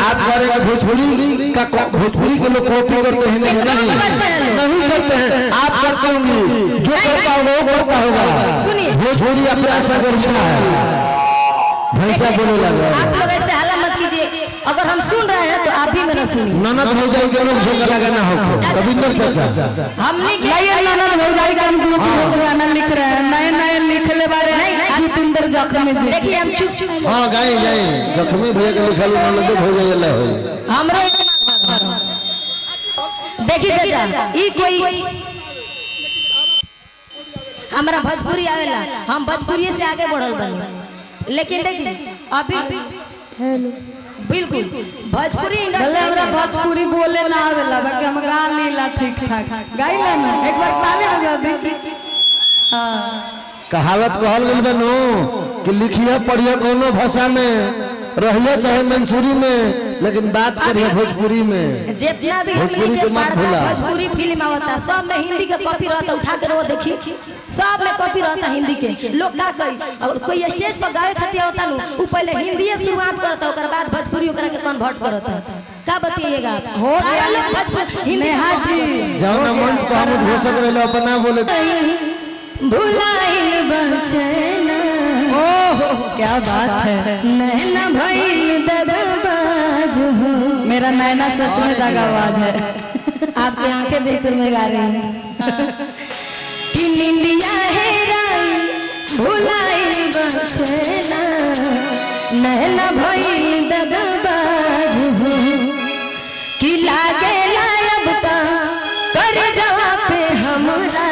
आप करेंगे भोजपुरी का, भोजपुरी के लोग कॉपी करते हैं नहीं करते हैं, आप करते होंगे, जो करता होगा वो करता होगा। भोजपुरी अपना संघर्ष है। भैंसा बोले लगा आप लोग ऐसे हाला मत कीजिए, अगर हम सुन रहे हैं तो आप भी मेरा सुनिए। ननद भौजाई के लोग झोंका लगाना हो रविंद्र चाचा हम ननद भौजाई का हम गाना लिख रहे हैं, नए नए लिखले बारे जितेंद्र जख्मी जी। देखिए हम चुप हां गाए जख्मी भैया के लिखल ननद भौजाई अल्लाह हो हमरो। देखिए चाचा ई कोई हमारा भोजपुरी आवेला, हम भोजपुरी से आगे बढ़ल बनी, लेकिन देखिए अभी बिल्कुल भोजपुरी भले हमरा भोजपुरी बोले ना आवेला, बाकी हम गा लीला ठीक ठाक गाइला ना। एक बार ताली बजा दी। हां कहावत कहल गइल बनो कि लिखिए पढ़िए कोनो भाषा में, रहिए चाहे मंसूरी में, लेकिन बात करिए भोजपुरी में। जितना भी भोजपुरी के मत भूला। भोजपुरी फिल्म आवता सब में हिंदी के कॉपी रहता, उठा के वो देखिए सब में कॉपी रहता हिंदी के। लोग का कही और कोई स्टेज पर गावे खातिर होता नु, वो पहले हिंदी से शुरुआत करता, ओकर बाद भोजपुरी ओकरा के कन्वर्ट करता। का बताइएगा हो गया लोग भोजपुरी नेहा जी जाओ ना मंच पर हम घोषक रहले अपना बोले भुलाइल बचना। ओह क्या बात है। नैना भइल दगाबाज हो। मेरा नैना सच में दगाबाज है। आपकी आंखें देखकर मैं गा रही हूँ कि निंदिया हेराई भुलाइल बचना, नैना भइल दगाबाज हो। कि लागे लायब ता कर जवाब पे हमरा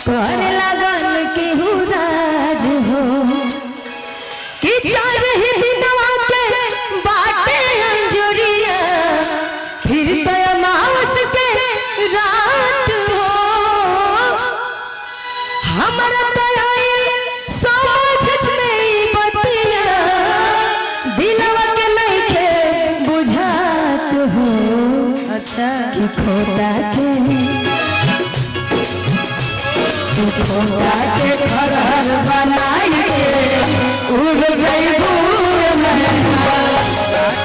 कर लगन के हुराज हो। कि चार ही दिनवा के बाटे अंजुरिया, फिर तो अमावस के रात हो। हमरा तयाइल समझ नहीं बतिया, दिलवा के नहीं के बुझात हो। अच्छा कि खोटा के घर बनाई के उड़ जइबू महंगा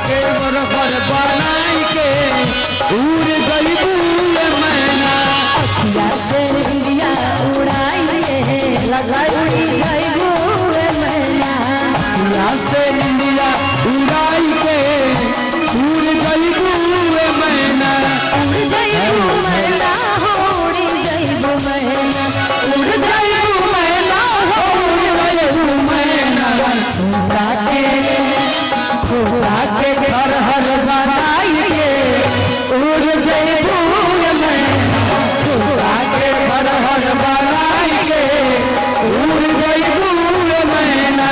के घर बनाई के उड़ जइबू मैना। अखिया से इंडिया उड़ाई के लगाई जइबू महंगा। अखिया से इंडिया उड़ाई के उड़ जइबू मैना। उड़ जइबू महंगा हो, उड़ जइबू महंगा, उड़ जइबू महंगा हो, उड़ जइबू महंगा। खुदा के घर बनाई के उड़ जइबू मैना। खुदा के घर बनाई के उड़ जइबू मैना।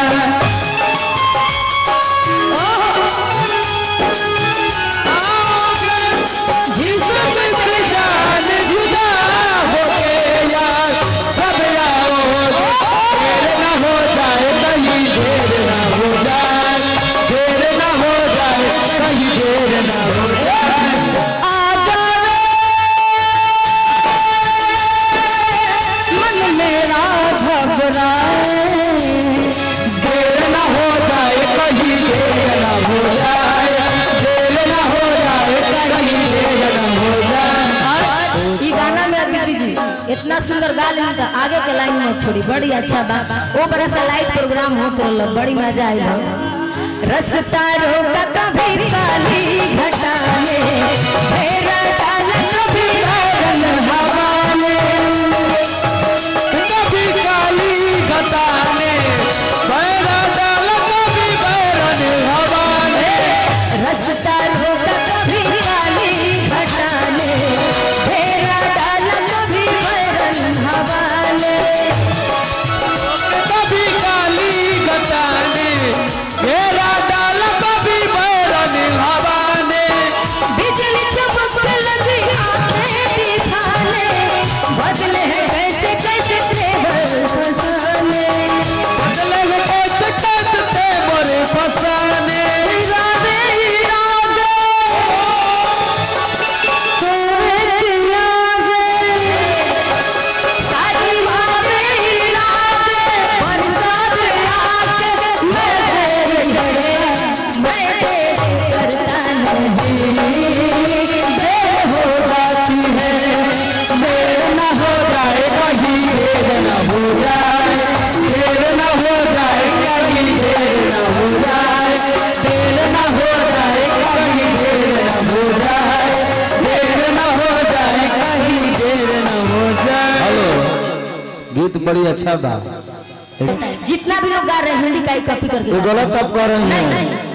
जिससे जान जुदा होके यार सब आओ, देर ना हो जाए कहीं, देर ना हो जाए, देर ना हो जाए कहीं, देर ना हो जाए। आ जाए मन मेरा घबराए, देर ना हो जाए कहीं, देर ना हो जाए, देर ना हो जाए कहीं, देर ना हो जाए। ई गाना में अदिति जी इतना सुंदर गा लेनी तो आगे के लाइन में छोड़ी, बड़ी अच्छा बा। वो बड़ा सा लाइव प्रोग्राम होत रहल, बड़ी मजा आई। रस्ता रोका कभी काली घटा में, फेरा डाल कभी बादल हवा में। कभी काली घटा में, बैरा डाल कभी बैरन हवा में। रस्ता रोका कभी काली घटा में, फेरा डाल कभी बादल हवा में। कभी काली घटा में, बैरा डाल कभी बैरन हवा में। बिजली चमक लगी गीत बड़ी अच्छा बा। जितना भी लोग गा रहे हैं हिंदी का ही कॉपी करके ये गलत आप कर रहे हैं।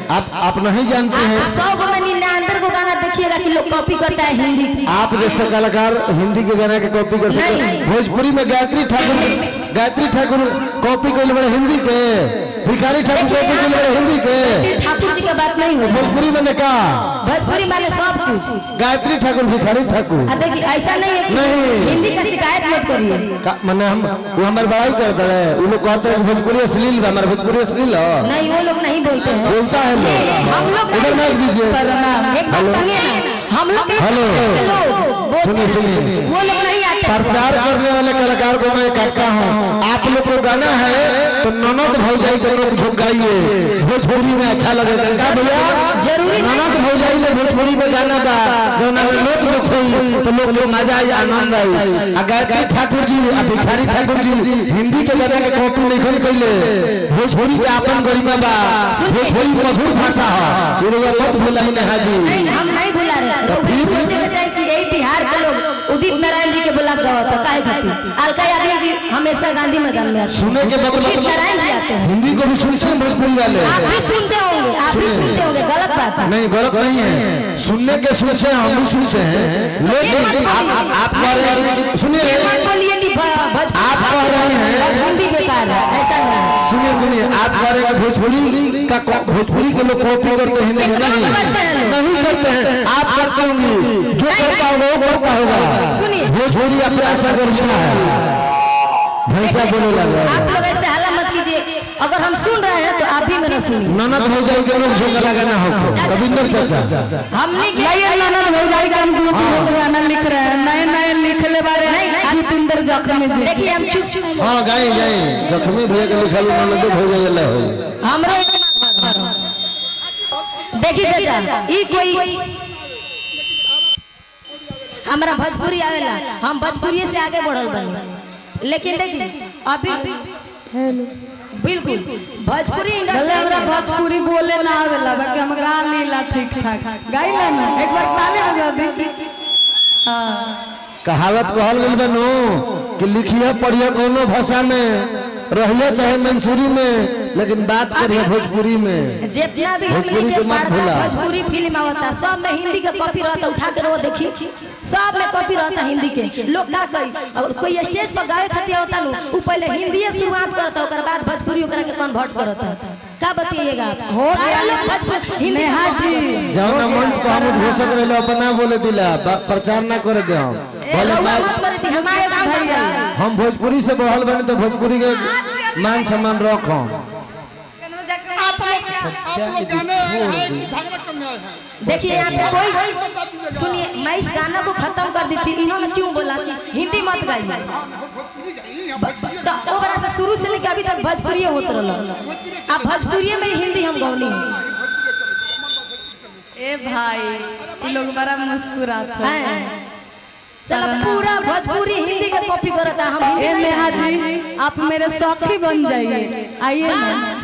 आप नहीं जानते हैं। 100 में 99 को गाना देखिएगा कि लोग कॉपी करता है हिंदी। आप जैसे कलाकार हिंदी के गाना के कॉपी कर सकते हैं। भोजपुरी में गायत्री ठाकुर कॉपी कर बड़े हिंदी के, भिखारी ठाकुर कॉपी कर बड़े हिंदी के। ठाकुर जी का बात नहीं हो। भोजपुरी में क्या भोजपुरी माने सब कुछ। गायत्री ठाकुर भिखारी ठाकुर। देखिए ऐसा नहीं है नहीं। हिंदी का शिकायत मत करिए। मैंने हम वो हमारे बड़ाई करते हैं। वो लोग कहते हैं भोजपुरी अश्लील है, हमारा भोजपुरी अश्लील है। नहीं वो लोग नहीं बोलते हैं। बोलता है हम लोग इधर माइक दीजिए। एक बात सुनिए ना, हम लोग हेलो सुनिए वो लोग नहीं आते। प्रचार करने वाले कलाकार को मैं कहता हूँ, आप लोग को गाना है तो ननद भौजाई के लोग झुकाइए, भोजपुरी में अच्छा लगेगा भैया। जरूरी ननद भौजाई में भोजपुरी में गाना बा जो लोग जो खोई तो लोग मजा आई, आनंद आई। गायत्री ठाकुर जी भिखारी ठाकुर जी हिंदी के गाना के कॉपी लिखल कैले। भोजपुरी के अपन गरिमा बा, भोजपुरी मधुर भाषा है, ये लोग मत भुलाई ना जी। हम नहीं भुला रहे। तो फिर सोचना चाहिए कि यही बिहार के लोग उदित नारायण जी के बुला गए तो काहे खातिर अलका यादव जी हमेशा गांधी मैदान में आते। सुनने के उदित नारायण जी आते हैं। हिंदी को भी सुनते हैं भोजपुरी वाले। आप भी सुनते होंगे, आप भी सुनते होंगे। गलत बात है। नहीं गलत नहीं है, सुनने के सुनते हैं, हम भी सुनते हैं। लेकिन आप सुनिए, बोलिए कि आप कह रहे हैं हिंदी बेकार है, ऐसा नहीं। सुनिए आप कह रहे हैं भोजपुरी का भोजपुरी के लोग कॉपी करते हैं। नहीं करते हैं, आप करते होंगे। जो करता होगा वो करता होगा। सुनिए भोजपुरी अपना ऐसा करना है। भैंसा बोले लग रहा है। आप लोग ऐसे हल्ला मत कीजिए। अगर हम सुन रहे हैं तो आप भी मेरा सुनिए। ननद भौजाई के लोग झोंका लगाना हो रविंदर चाचा हमने ननद भौजाई का हम गाना लिख रहे हैं, नए नए लिखले बारे जितेंद्र जख्मी जी। देखिए हम चुप हाँ गाई जख्मी भैया के लिखल ननद भौजाई अल्लाह हो। हमरो देखिए चाचा ई कोई हमारा भोजपुरी आवेला, हम भोजपुरी से आगे बढ़ल बनी। लेकिन देखिए अभी बिल्कुल भोजपुरी भले हमरा भोजपुरी बोले ना आवेला, बाकी हम गा लीला ठीक ठाक गाइला ना। एक बार ताली बजा दी। हां कहावत कहल गइल बनो कि लिखिए पढ़िए कोनो भाषा में, रहिए चाहे मंसूरी में, लेकिन बात करिए भोजपुरी में। जितना भी भोजपुरी के मत भूला। भोजपुरी फिल्म आवता सब में हिंदी के कॉपी रहता। उठा के वो देखिए सब में कॉपी रहता हिंदी के। लोग का कही अगर कोई स्टेज पर गावे खातिर होता नु वो पहले हिंदी से शुरुआत करता, ओकर बाद भोजपुरी ओकरा के कन्वर्ट करता। का बताइएगा हो लोग भोजपुरी हिंदी। हां जी जाओ ना मंच पर हम घोषक रहलो अपना बोले दिला प्रचार ना करे दे। हम भले मत करती हमारे भैया। हम भोजपुरी से बहल बने तो भोजपुरी के मान सम्मान रखो। आप लोग गाने आए हैं कि झगड़ा करने आए हैं? देखिए यहाँ पे कोई सुनिए, मैं इस गाना को खत्म कर दी थी। इन्होंने क्यों बोला कि हिंदी मत गाइए, तो बड़ा सा शुरू से लेकर अभी तक भोजपुरी होत रहा। अब भोजपुरी में हिंदी हम गौनी। ए भाई ये लोग बड़ा मुस्कुराते हैं। चलो पूरा भोजपुरी हिंदी का कॉपी करता हम। ए नेहा जी आप मेरे साथी बन जाइए, आइए ना।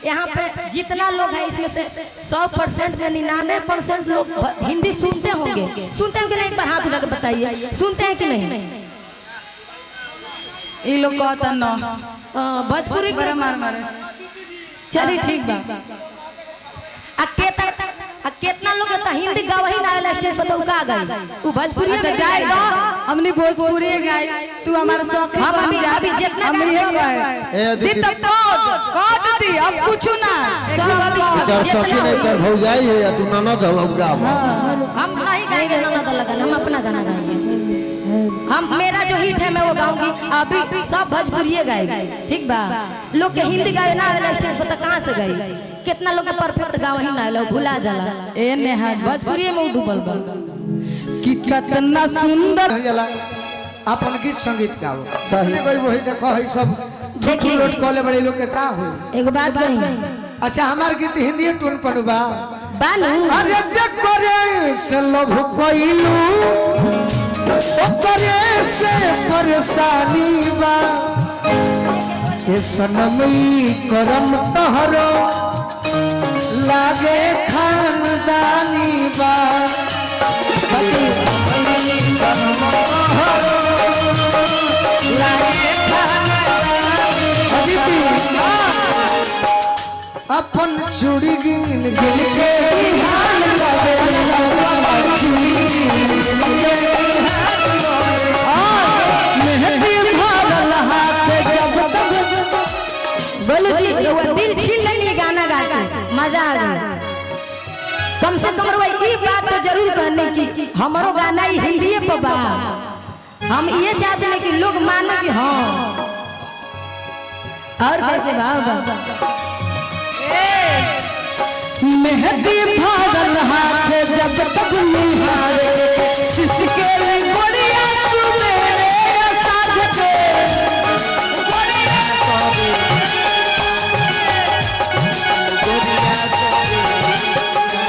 यहाँ पे जितना लोग हैं इसमें से 100% में 99% लोग हिंदी सुनते होंगे। सुनते हैं कि नहीं? एक बार हाथ उठा के बताइए, सुनते हैं कि नहीं? ये लोग कहता ना भोजपुरी बड़ा मार मारे। चलिए ठीक बा। कितना लोग हिंदी गावही ना आला स्टेज पर तो का गाई तू भोजपुरी में जाएगा। हमने भोजपुरी गाई, तू हमारा साथी बन जा। अभी जितना हम ये गाए दी तक तो कह दी अब कुछ ना इधर सखी ने इधर भौजाई है या तू ननद हो गाव। हम नहीं गाएंगे ननद लगा, हम अपना गाना गाएंगे। हम मेरा जो हिट है मैं वो गाऊंगी। अभी सब भोजपुरी गाएंगे, ठीक बा। लोग के हिंदी गाए ना आला स्टेज पर तो कहां से गाई? कितना लोग के परफेक्ट गावही ना आला, भुला जाला। ए नेहा भोजपुरी में डूबल बा कि कितना सुंदर अपन गीत संगीत गाओ। सही कोई वही देखो है सब देखिए लोट कॉले बड़े लोग के का होई। एक बात कही, अच्छा हमार गीत हिंदी टोन पर बा बानू अरे जग करे से लोभ कोइलू ओकरे से परेशानी बा ए सनमई करम तहरो लागे खानदानी बा लागे खानदानी चूड़ी गिन गिन के हाल करेला चूड़ी गिन गिन के मेहंदी भरल हाथ जब तक बोलो जी वो दिल छीन लेनी गाना गा के मजा आ गया। कम से कम वो ये बात तो जरूर कहने की हमारो गाना ही हिंदी पे बा। हम ये चाहते हैं कि लोग माने कि हाँ और कैसे भाव बा मेहंदी भरल हाथ जब तक निहारे सिसके गोड़िया सुमेरे साज के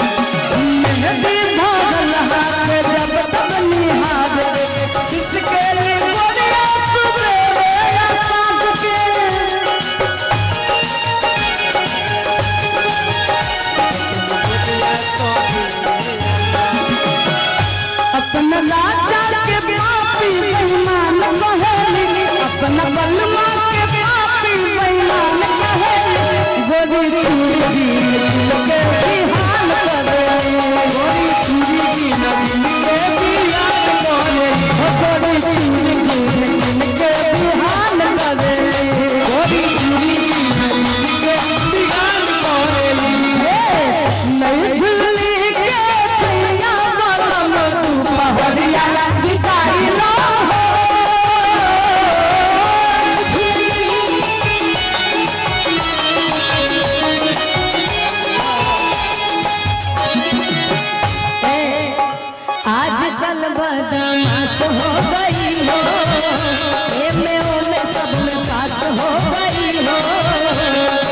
मेहंदी भरल हाथ जब तक निहारे सिसके गोड़िया सुमेरे साज के अपना राजा के पापी बेईमान कहेली अपना बलमा के पापी बेईमान कहेली गोरी चूड़ी के बिहान करे गोरी चूड़ी के बिहान करे गोरी चूड़ी के बिहान करे गोरी चूड़ी के बिहान करे नहीं झुल्ली के छैया बलम तू पहरिया बिताई लो आज कल बदमाश हो गई हो में ओ में सब में पास हो गई हो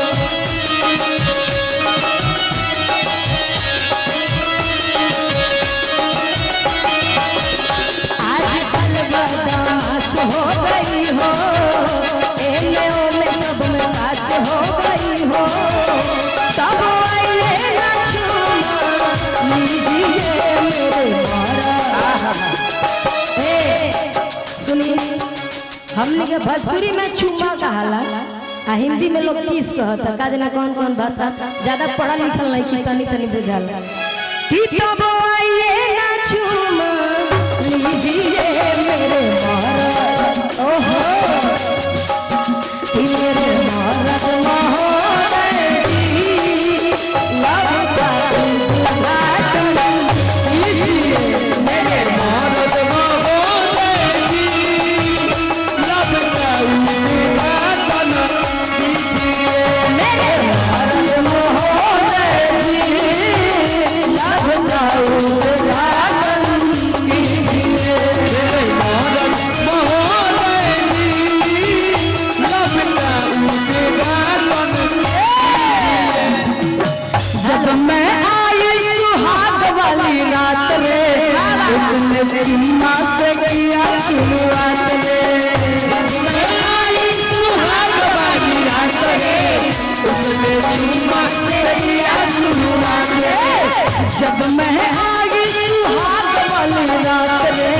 आज कल बदमाश हो गई हो में ओ में सब में पास हो गई हो तब आइए ना छूना लीजिए मेरे सुनिए हमने के भोजपुरी में चुम्मा कहाला आ हिंदी में लोग किस कहता का जना कौन कौन भाषा ज्यादा पढ़ा लिखल नहीं की तनी तनी बुझाला कि तब आइए ना चुम्मा लीजिए मेरे महाराज ओहो कि मेरे महाराज महोदय जी लव का उद्घाटन कीजिए मेरे महाराज महोदय जी लव का उद्घाटन कीजिए मेरे महाराज महोदय जी लव का उद्घाटन कीजिए मेरे महाराज महोदय जी लव का उद्घाटन जब मैं आई सुहाग वाली रात रे उसने मेरी माँ से किया शुरुआत रे जब मैं आई सुहाग वाली रात रे उसने मेरी माँ से किया शुरुआत रे जब मैं आई सुहाग वाली रात रे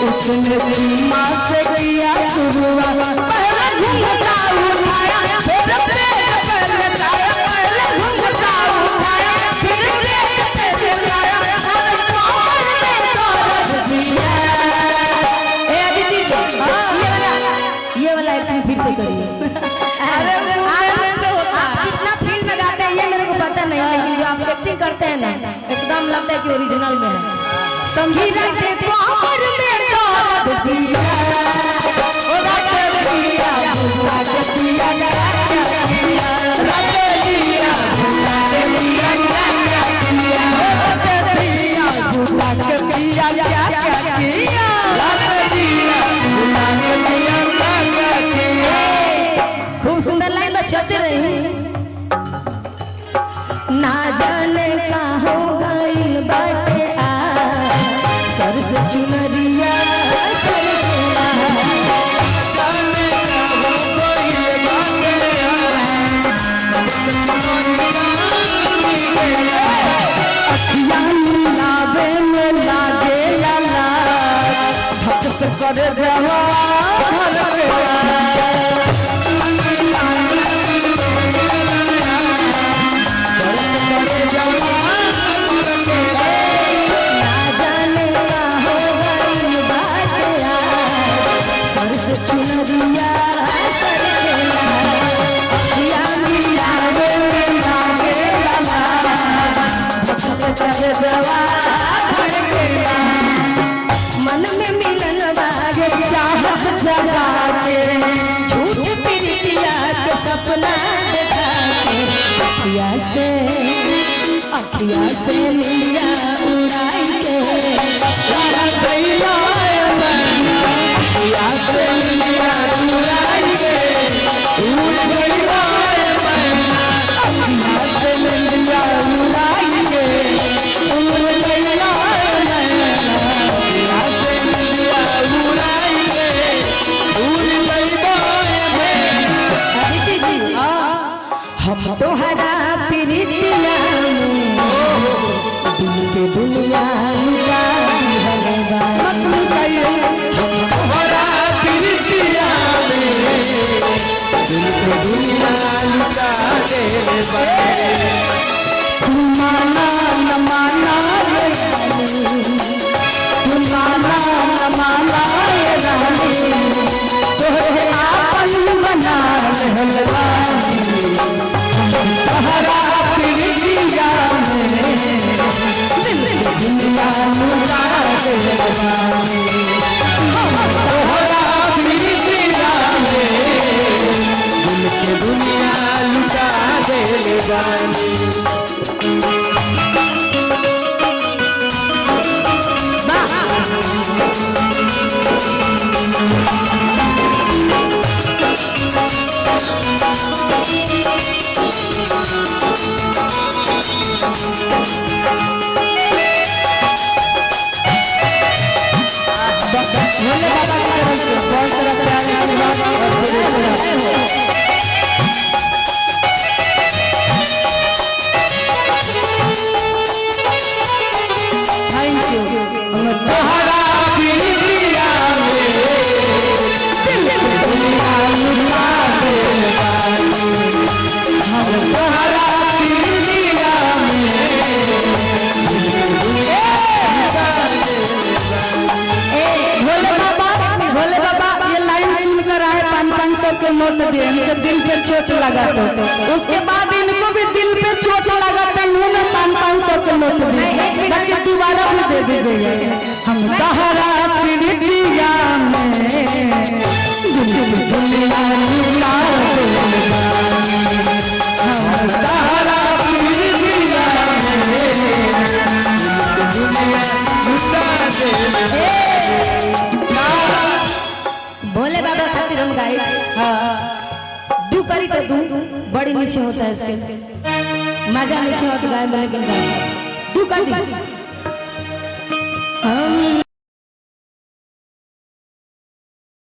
उसने मेरी माँ से किया शुरुआत पहले घूंघटा उठाया फिर पेट पर लटाया पहले घूंघटा उठाया फिर पेट पे सिलाया हर कमर में दर्द दिया ए अदिति जी ये वाला एक्टिंग फिर से करिए अरे आप कितना फील में गाते हैं ये मेरे को पता नहीं लेकिन जो आप एक्टिंग करते हैं ना एकदम लगता है कि ओरिजिनल में है तुम ही रखते कमर में दर्द दिया ओ रख दिया रख दिया रख दिया खूब सुंदर लाइन बचाते रहे ना जाने का हो गइल बाटे आ सर से चुनरिया सर के जाने का हो गइल बाटे अखियां लावे में लागे लाला भक्त से कर जवा घर पे सपना देखा के अखिया से लिया उड़ाई के राजा भैया मैना अखिया से लिया उड़ाई के भूल गई मैना अखिया से लिया उड़ाई के भूल गई मैना अखिया से लिया उड़ाई के भूल गई मैना। हम तोहरा प्रीतिया में दिल के दुनिया लुटा दिहलवा हमारा प्रीतिया में दिल को दुनिया लुटा दे तुम माना न माना ये रानी, तुम माना न माना ये रानी, तोहरे आपन बना रहलवानी। हमारा प्रीतिया में दिल को दुनिया लुटा दे हमारा प्रीतिया में दिल की दुनिया लुटा दे भोले बाबा की तरफ से बहुत सारा प्यार आशीर्वाद थैंक यू। हमारा प्रीतिया में दिल की दुनिया लुटा दे हमारा प्रीतिया में भोले बाबा ये लाइन सुनकर आए 500 के नोट दिए, इनके दिल पे चोट लगा तो उसके बाद इनको भी दिल पे चोट लगा तो इन्होंने 500 के नोट दिए, ताकि दोबारा भी दे दीजिएगा। हम तहरा प्रीतिया में दिल की दुनिया लुटा देगा। हमारा प्रीतिया में दुनिया लुटा दे भोले बाबा खातिर हम गाए। दू करी तो दू बड़ी नीचे होता है इसके मजा नहीं होता गाय में, लेकिन दू करी हम